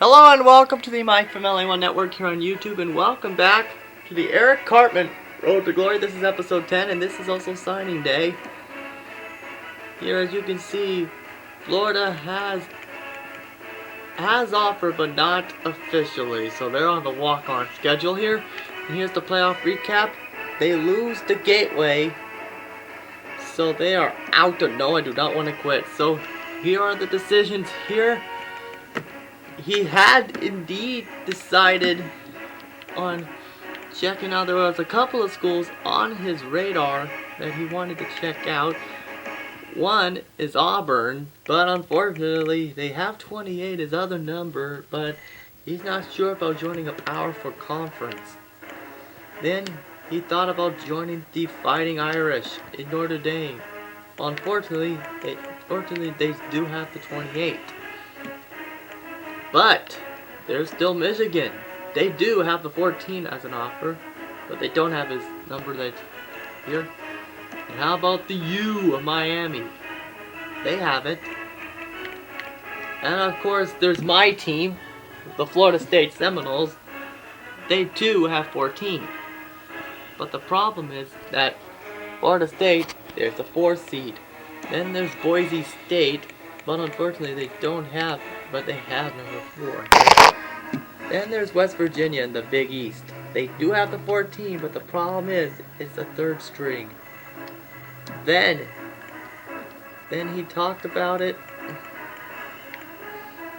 Hello and welcome to the Mike from LA1 Network here on YouTube, and welcome back to the Eric Cartman Road to Glory. This is episode 10, and this is also signing day. Here, as you can see, Florida has offered, but not officially. So they're on the walk-on schedule here. And here's the playoff recap. They lose the Gateway, so they are out. No, I do not want to quit. So here are the decisions here. He had indeed decided on checking out. There was a couple of schools on his radar that he wanted to check out. One is Auburn, but unfortunately they have 28, his other number, but he's not sure about joining a Power 4 conference. Then he thought about joining the Fighting Irish in Notre Dame. Unfortunately, they do have the 28. But there's still Michigan. They do have the 14 as an offer, but they don't have his number that's here. And how about the U of Miami? They have it. And of course, there's my team, the Florida State Seminoles. They too have 14. But the problem is that Florida State, there's a 4 seed. Then there's Boise State, but unfortunately they don't have, but they have number 4. Then there's West Virginia in the Big East. They do have the 14, but the problem is, it's the 3rd string. Then he talked about it.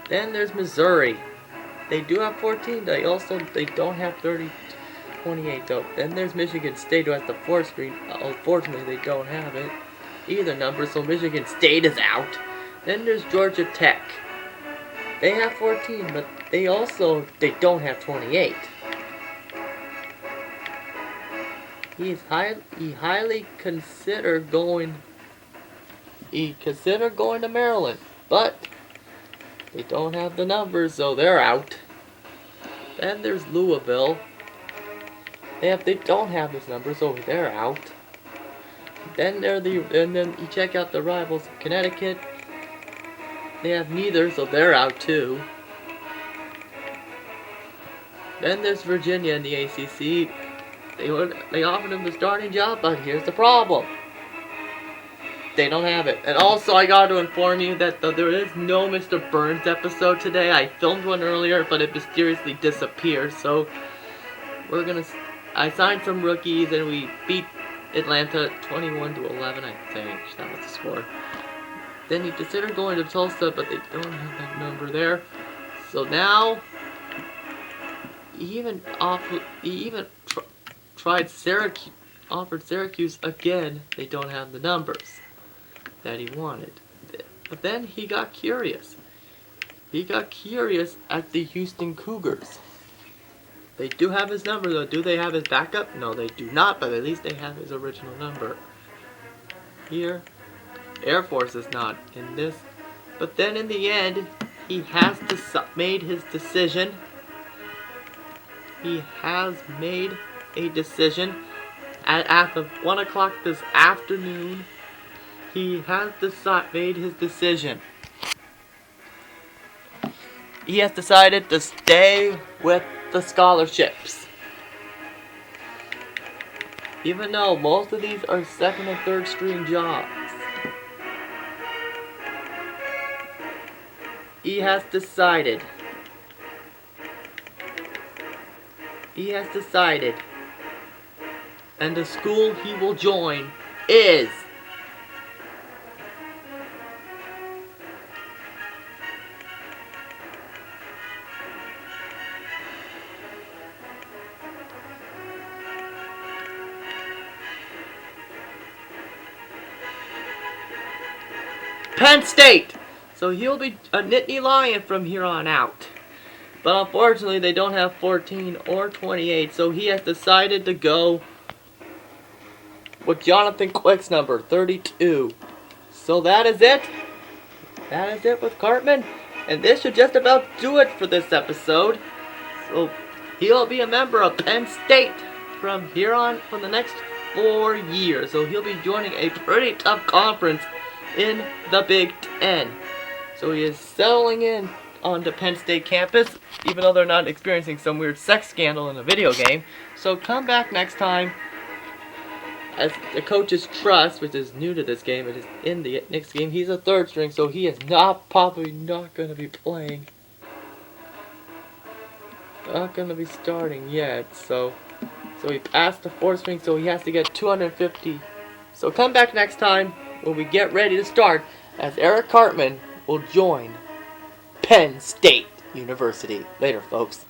Then there's Missouri. They do have 14, they don't have 28 though. Then there's Michigan State, who has the 4th string. Unfortunately, they don't have it either number, so Michigan State is out. Then there's Georgia Tech. They have 14, but they don't have 28. He highly considered going to Maryland, but they don't have the numbers, so they're out. Then there's Louisville. They don't have this number, so they're out. Then you check out the rivals, Connecticut. They have neither, so they're out too. Then there's Virginia in the ACC. They offered him the starting job, but here's the problem. They don't have it. And also, I got to inform you that there is no Mr. Burns episode today. I filmed one earlier, but it mysteriously disappeared. So I signed some rookies, and we beat Atlanta 21-11, I think. That was the score. Then he considered going to Tulsa, but they don't have that number there. So now he even tried Syracuse, offered Syracuse again. They don't have the numbers that he wanted. But then he got curious. He got curious at the Houston Cougars. They do have his number though. Do they have his backup? No, they do not, but at least they have his original number. Here, Air Force is not in this. But then in the end, he has made his decision. He has made a decision. At 1 o'clock this afternoon, he has made his decision. He has decided to stay with the scholarships. Even though most of these are 2nd and 3rd string jobs. He has decided. And the school he will join is Penn State. So he'll be a Nittany Lion from here on out. But unfortunately, they don't have 14 or 28, so he has decided to go with Jonathan Quick's number, 32. So that is it. That is it with Cartman. And this should just about do it for this episode. So he'll be a member of Penn State from here on for the next 4 years. So he'll be joining a pretty tough conference in the Big Ten. So he is settling in on the Penn State campus, even though they're not experiencing some weird sex scandal in a video game. So come back next time. As the coach's trust, which is new to this game, it is in the next game. He's a third string, so he is probably not going to be playing. Not going to be starting yet. So he passed the fourth string, so he has to get 250. So come back next time when we get ready to start, as Eric Cartman will join Penn State University. Later, folks.